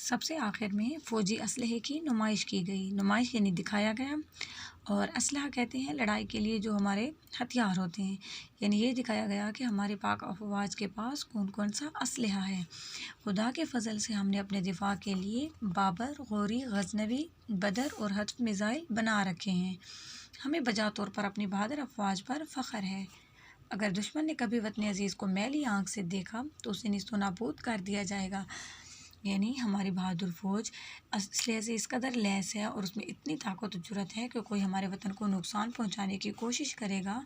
سب سے آخر میں فوجی اسلحے کی نمائش کی گئی۔ نمائش یعنی دکھایا گیا، اور اسلحہ کہتے ہیں لڑائی کے لیے جو ہمارے ہتھیار ہوتے ہیں، یعنی یہ دکھایا گیا کہ ہمارے پاک افواج کے پاس کون کون سا اسلحہ ہے۔ خدا کے فضل سے ہم نے اپنے دفاع کے لیے بابر، غوری، غزنوی، بدر اور حتف میزائل بنا رکھے ہیں۔ ہمیں بجا طور پر اپنی بہادر افواج پر فخر ہے۔ اگر دشمن نے کبھی وطن عزیز کو میلی آنکھ سے دیکھا تو اسے نیست و نابود کر دیا جائے گا، یعنی ہماری بہادر فوج اسلحے سے اس قدر لیس ہے اور اس میں اتنی طاقت و جرأت ہے کہ کوئی ہمارے وطن کو نقصان پہنچانے کی کوشش کرے گا،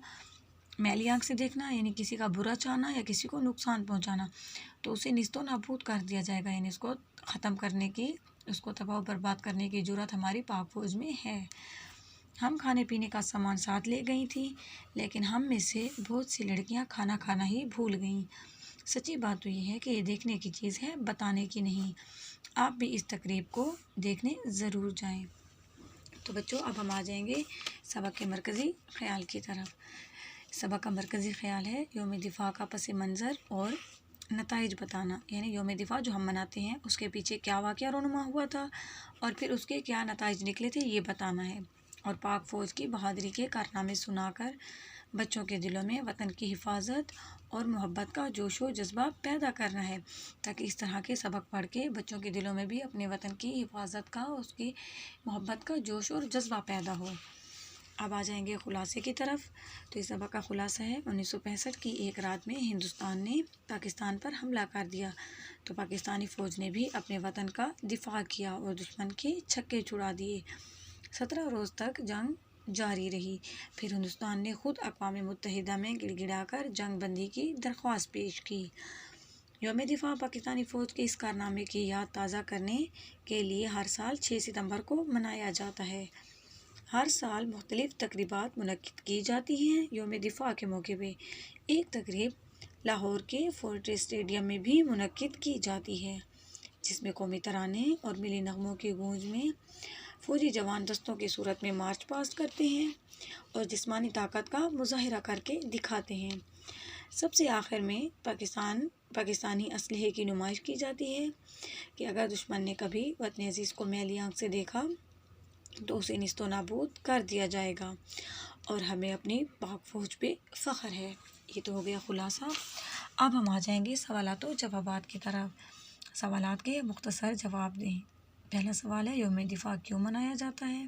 میلی آنکھ سے دیکھنا یعنی کسی کا برا چاہنا یا کسی کو نقصان پہنچانا، تو اسے نیست و نابود کر دیا جائے گا، یعنی اس کو ختم کرنے کی، اس کو تباہ و برباد کرنے کی جرأت ہماری پاک فوج میں ہے۔ ہم کھانے پینے کا سامان ساتھ لے گئی تھیں، لیکن ہم میں سے بہت سی لڑکیاں کھانا کھانا ہی بھول گئیں۔ سچی بات تو یہ ہے کہ یہ دیکھنے کی چیز ہے، بتانے کی نہیں۔ آپ بھی اس تقریب کو دیکھنے ضرور جائیں۔ تو بچوں، اب ہم آ جائیں گے سبق کے مرکزی خیال کی طرف۔ سبق کا مرکزی خیال ہے یوم دفاع کا پس منظر اور نتائج بتانا، یعنی یوم دفاع جو ہم مناتے ہیں اس کے پیچھے کیا واقعہ رونما ہوا تھا اور پھر اس کے کیا نتائج نکلے تھے، یہ بتانا ہے، اور پاک فوج کی بہادری کے کارنامے سنا کر بچوں کے دلوں میں وطن کی حفاظت اور محبت کا جوش و جذبہ پیدا کرنا ہے، تاکہ اس طرح کے سبق پڑھ کے بچوں کے دلوں میں بھی اپنے وطن کی حفاظت کا، اس کی محبت کا جوش اور جذبہ پیدا ہو۔ اب آ جائیں گے خلاصے کی طرف۔ تو اس سبق کا خلاصہ ہے 1965 کی ایک رات میں ہندوستان نے پاکستان پر حملہ کر دیا، تو پاکستانی فوج نے بھی اپنے وطن کا دفاع کیا اور دشمن کے چھکے چھڑا دیے۔ 17 روز تک جنگ جاری رہی، پھر ہندوستان نے خود اقوام متحدہ میں گڑ گڑا کر جنگ بندی کی درخواست پیش کی۔ یوم دفاع پاکستانی فوج کے اس کارنامے کی یاد تازہ کرنے کے لیے ہر سال 6 ستمبر کو منایا جاتا ہے۔ ہر سال مختلف تقریبات منعقد کی جاتی ہیں یوم دفاع کے موقع پہ۔ ایک تقریب لاہور کے فورٹریس اسٹیڈیم میں بھی منعقد کی جاتی ہے، جس میں قومی ترانے اور ملی نغموں کی گونج میں فوجی جوان دستوں کی صورت میں مارچ پاسٹ کرتے ہیں اور جسمانی طاقت کا مظاہرہ کر کے دکھاتے ہیں۔ سب سے آخر میں پاکستانی اسلحے کی نمائش کی جاتی ہے کہ اگر دشمن نے کبھی وطن عزیز کو میلی آنکھ سے دیکھا تو اسے نیست و نابود کر دیا جائے گا، اور ہمیں اپنی پاک فوج پہ فخر ہے۔ یہ تو ہو گیا خلاصہ۔ اب ہم آ جائیں گے سوالات و جوابات کی طرف۔ سوالات کے مختصر جواب دیں۔ پہلا سوال ہے یوم دفاع کیوں منایا جاتا ہے؟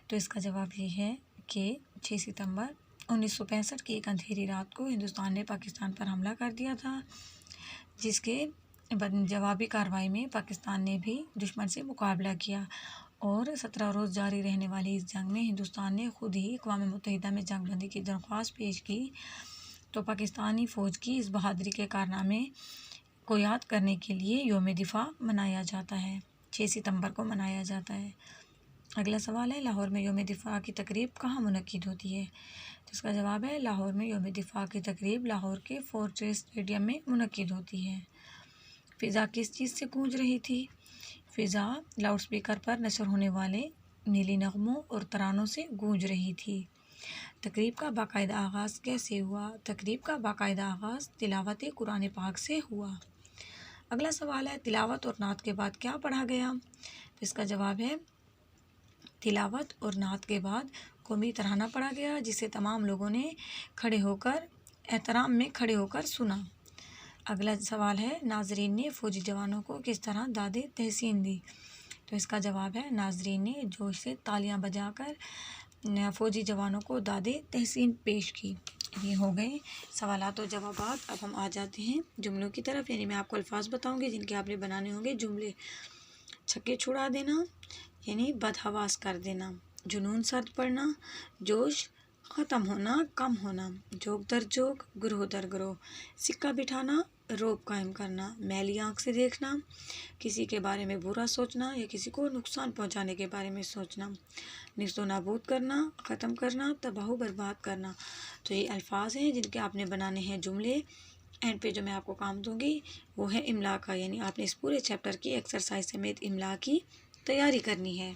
تو اس کا جواب یہ ہے کہ 6 ستمبر 1965 کی ایک اندھیری رات کو ہندوستان نے پاکستان پر حملہ کر دیا تھا، جس کے جوابی کارروائی میں پاکستان نے بھی دشمن سے مقابلہ کیا، اور 17 روز جاری رہنے والی اس جنگ میں ہندوستان نے خود ہی اقوام متحدہ میں جنگ بندی کی درخواست پیش کی۔ تو پاکستانی فوج کی اس بہادری کے کارنامے کو یاد کرنے کے لیے یوم دفاع منایا جاتا ہے، 6 ستمبر کو منایا جاتا ہے۔ اگلا سوال ہے لاہور میں یوم دفاع کی تقریب کہاں منعقد ہوتی ہے؟ تو اس کا جواب ہے لاہور میں یوم دفاع کی تقریب لاہور کے فورٹریس اسٹیڈیم میں منعقد ہوتی ہے۔ فضا کس چیز سے گونج رہی تھی؟ فضا لاؤڈ اسپیکر پر نشر ہونے والے نیلی نغموں اور ترانوں سے گونج رہی تھی۔ تقریب کا باقاعدہ آغاز کیسے ہوا؟ تقریب کا باقاعدہ آغاز تلاوت قرآن پاک سے ہوا۔ اگلا سوال ہے تلاوت اور نعت کے بعد کیا پڑھا گیا؟ تو اس کا جواب ہے تلاوت اور نعت کے بعد قومی ترانہ پڑھا گیا، جسے تمام لوگوں نے کھڑے ہو کر احترام میں کھڑے ہو کر سنا۔ اگلا سوال ہے ناظرین نے فوجی جوانوں کو کس طرح داد تحسین دی؟ تو اس کا جواب ہے ناظرین نے جوش سے تالیاں بجا کر فوجی جوانوں کو داد تحسین پیش کی۔ یہ ہو گئے سوالات و جوابات۔ اب ہم آ جاتے ہیں جملوں کی طرف، یعنی میں آپ کو الفاظ بتاؤں گی جن کے آپ نے بنانے ہوں گے جملے۔ چھکے چھڑا دینا یعنی بدحواس کر دینا، جنون سرد پڑنا، جوش ختم ہونا، کم ہونا، جوک در جوک، گروہ در گروہ، سکہ بٹھانا، روب قائم کرنا، میلی آنکھ سے دیکھنا، کسی کے بارے میں برا سوچنا یا کسی کو نقصان پہنچانے کے بارے میں سوچنا، نیست و نابود کرنا، ختم کرنا، تباہ و برباد کرنا۔ تو یہ الفاظ ہیں جن کے آپ نے بنانے ہیں جملے۔ اینڈ پہ جو میں آپ کو کام دوں گی وہ ہے املا کا، یعنی آپ نے اس پورے چیپٹر کی ایکسرسائز سمیت املا کی تیاری کرنی ہے۔